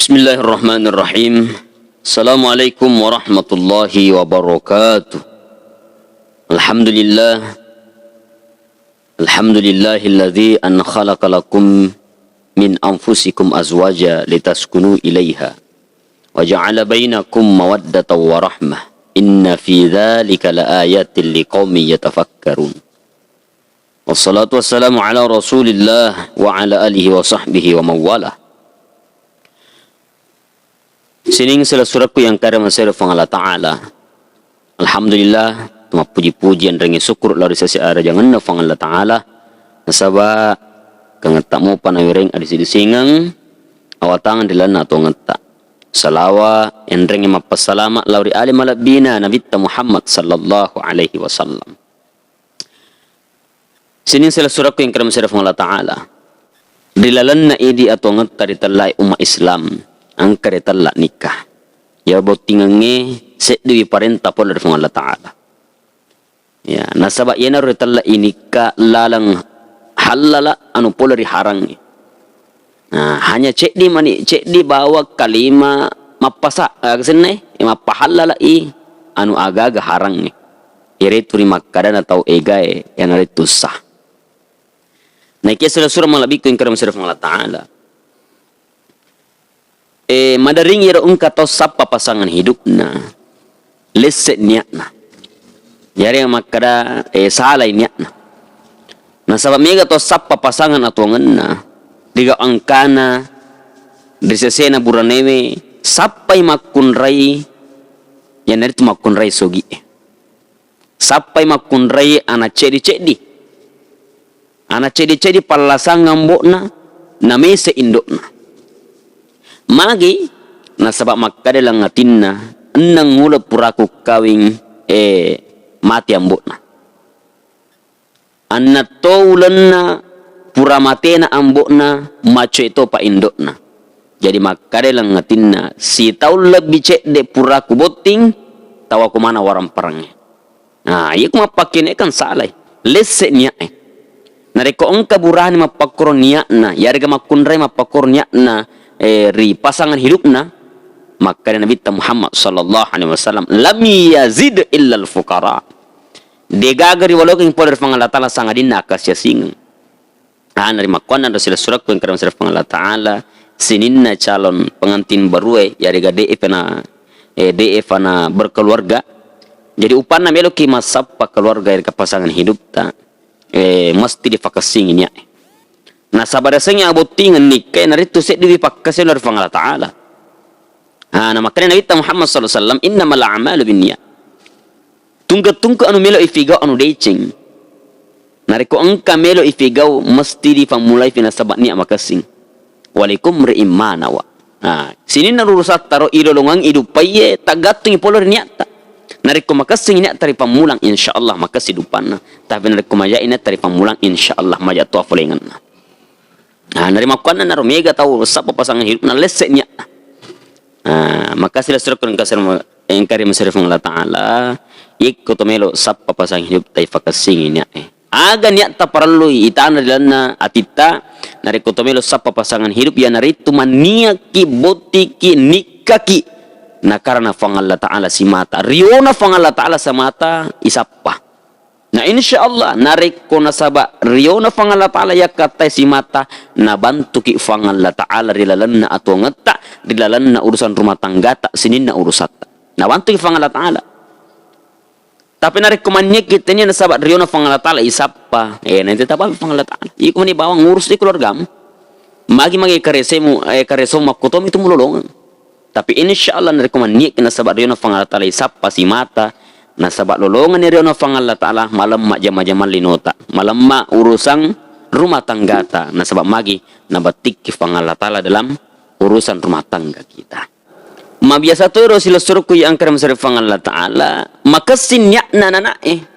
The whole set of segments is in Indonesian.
Bismillahirrahmanirrahim. Assalamualaikum warahmatullahi wabarakatuh. Alhamdulillahilladzi an khalaqa lakum min anfusikum azwaja litaskunu ilaiha wa ja'ala bainakum mawaddatan wa rahmah. Inna fi dzalika laayatin liqaumin yatafakkarun. Wassalatu wassalamu ala Rasulillah wa ala alihi wa sahbihi wa mawalah. Sining sila suratku yang kada masih Allah Ta'ala. Alhamdulillah, tuma puji-pujian rengi syukur lari sasi ara jangan na fang Allah Ta'ala. Nasaba kangata mo panawireng adi sidisingang awatangan dilana atau ngata. Salawa yang rengi mapasalama lari alim alabina Nabi Muhammad sallallahu alaihi wasallam. Sining sila suratku yang kada masih Allah Ta'ala. Dilalan na idi atau ngata ditalai umat Islam. Ang karetala nikah ya botingange sedwi parenta po dari Allah Ta'ala ya nasaba yana retala inika lalang halala anu po dari harang nah hanya cek di bawa kalima mapasa kesene mapahalala anu aga harang ire turi makadan atau egae yang ada tusah nah kisah surah malabiku yang karam surah Allah Ta'ala madaring ira ungka to sapa pasangan hidupna leset niatna jari makada salai niatna nah sabab mega to sapa pasangan atuanganna diga angkana disesena buranewe sapai makunrai yang dari tu makunrai sogi sapai makunrai ana cedi palasang ngambokna na mese indokna magi nasabak makade lang atinna enang mula puraku kawing mati ambotna anna taulanna pura matena ambotna maco itu pa indokna jadi makade lang atinna si taul lebih cek de puraku boting tawa ku mana waram perangnya nah iya ku mapakine kan salai lesse niya nareko engka burani mapakoro niatna yarga makunrai mapakoro niatna ri pasangan hidupna maka Nabi Muhammad sallallahu alaihi wasallam lam yazid illa al-fuqara degagari waloking poder Allah Ta'ala sangadina kasya sing nari makon ando sila surat yang karam siraf Allah Ta'ala sininna calon pengantin baru ya rega DF na berkeluarga jadi upanna meloki masappa keluarga ka pasangan hidup ta mesti difakasingnya nah sabada sengya abotingan nikah naritu set dipakkasen dari Allah Ta'ala nah makanya Nabi Muhammad sallallahu alaihi wasallam innamal a'malu binniyat tungka anu melo ifigau anu decing nariko engka melo ifigau mesti dipamulai fina sabak niat makasing walikum ri'imana wa nah sini narurusat taro idolongang idupaye tagatung ipolor niat nariko makasing niat tari pamulang insyaallah makasi dupanna tapi nariko maja ina tari pamulang insyaallah maja tu afulengan nah dari makuan na rumega tahu sapa pasangan hidup na leseknya maka sila struktur kasar engkari masarif Allah Ta'ala ikut melo sapa pasangan hidup tay fakasing niya aga niya ta perlu itana dilana atita nari kotomelo sapa pasangan hidup ya naritu mania ki botiki nikaki na karena fang Allah Ta'ala si mata riona fang Allah Ta'ala sa mata isapa nah insyaallah narik ko nasaba riona fang Allah Ta'ala ya kata si mata na bantu ki fang Allah Ta'ala rilalan na ato ngata rilalan na urusan rumah tangga tak sinin na urusata na bantu ki fang Allah Ta'ala tapi narik ko manye kita ni nasaba riona fang Allah Ta'ala isapa nanti tapa fang Allah Ta'ala iku mani bawang ngurus di keluarga magi karesemu makutom itu mulolongan tapi insyaallah narik ko manye kita nasaba riona fang Allah Ta'ala isapa si mata nasabak lolongan ni riona fang Allah Ta'ala malam mak jama-jama linota malam mak urusan rumah tangga ta nasabak magi nabatik ki fang Allah Ta'ala dalam urusan rumah tangga kita ma biasa tu Rasulullah suruhku yang karam sarif fang Allah Ta'ala makasin niatna nanae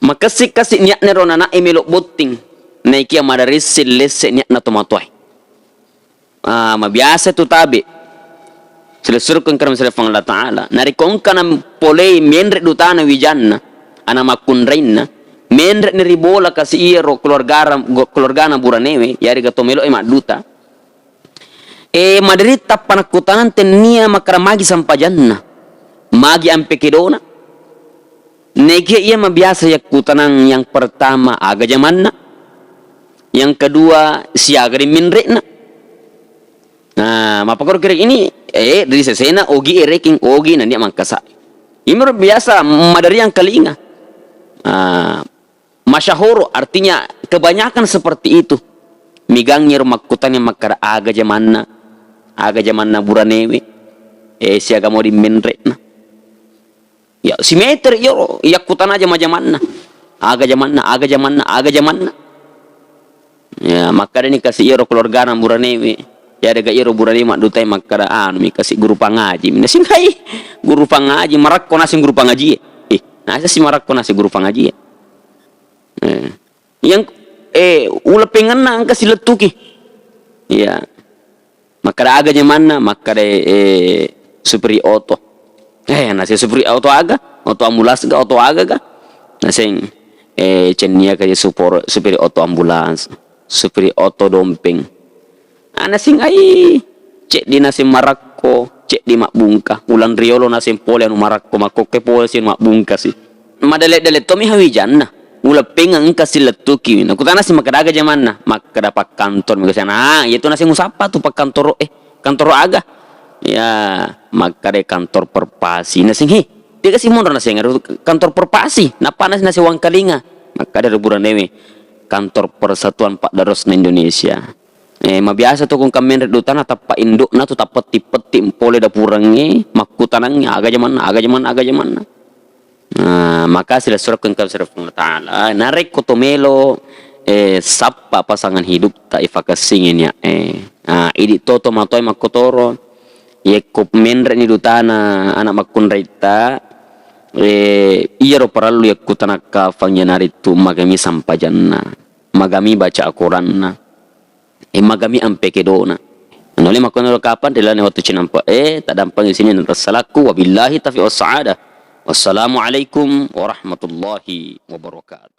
makasih kasih niatna ro nanae melok boting naiki madaris lesse niatna tomatoy ma biasa tu tabi sila surukkan karam sila fang Allah Ta'ala narikong ka ng polay menret dutana wijanna ana makunrain na menret ni ribola kasi iro keluarga na buranewe yari gatomelo maduta Maderita panakutanan tenia makara magi sampajanna. Magi ampe kedona. Nege ia mabiasa yakutanan yang pertama aga jamanna. Yang kedua siaga di minrekna. Nah, mapakor kira ini dari sesena ogi ereking ogi nanti mangkasa. Ini biasa madari yang kalinga. Masyahur artinya kebanyakan seperti itu. Migangnya makutan yang makara aga jamanna buranewe. Siaga mau di minrekna. Ya simeter yo yakutan aja majamanna. Aga jamanna. Ya makara ini kasih iro keluarga na buranewe. Ya ada iro burani mak dutai makara mi kasih guru pangaji. Nasi ngai guru pangaji marak nasi guru pangaji. Nasa si marak nasi guru pangaji. Yang ula pengen nang kasih letuki. Ya. Makara aga mana makara supri auto. Nasi supri auto aga, auto ambulans ga auto aga ga. Nasi cenia kasih supri auto ambulans, supri auto dompeng. Nasi ngai cek di nasi marakko, cek di mak bungka. Ulan riolo nasi pole anu marakko makoke pole si mak bungka si. Madale tomi hawijan na. Ula pengang kasih letuki. Nah kutana si makadaga jaman na. Makada pak kantor mikasih na. Itu nasi ngusapa tu pak kantor kantor aga. Ya makade kantor perpasi. Nasi dia kasih mundur nasi ngaru kantor perpasi. Napa nasi wang kalinga. Makada reburan dewe. Kantor Persatuan Pak Daros na Indonesia. Mabiasa tu kung kami redutan atau pak induk na tu tak peti pole dapurangnya makutanangnya aga zaman na. Maka sila surat kengkau surat Ta'ala narik kotomelo sapa pasangan hidup tak ifakasingin ya idi toto matoy makotoro yekop menre ni dutana anak makun reita iyaro paralu yakutana kafangnya naritu magami sampajanna magami baca Al-Quranna magami ampe kedona nole makono kapan dilane waktu cinampa tak dampang di sini nasalaku wabillahi taufiq was saada. Wassalamualaikum warahmatullahi wabarakatuh.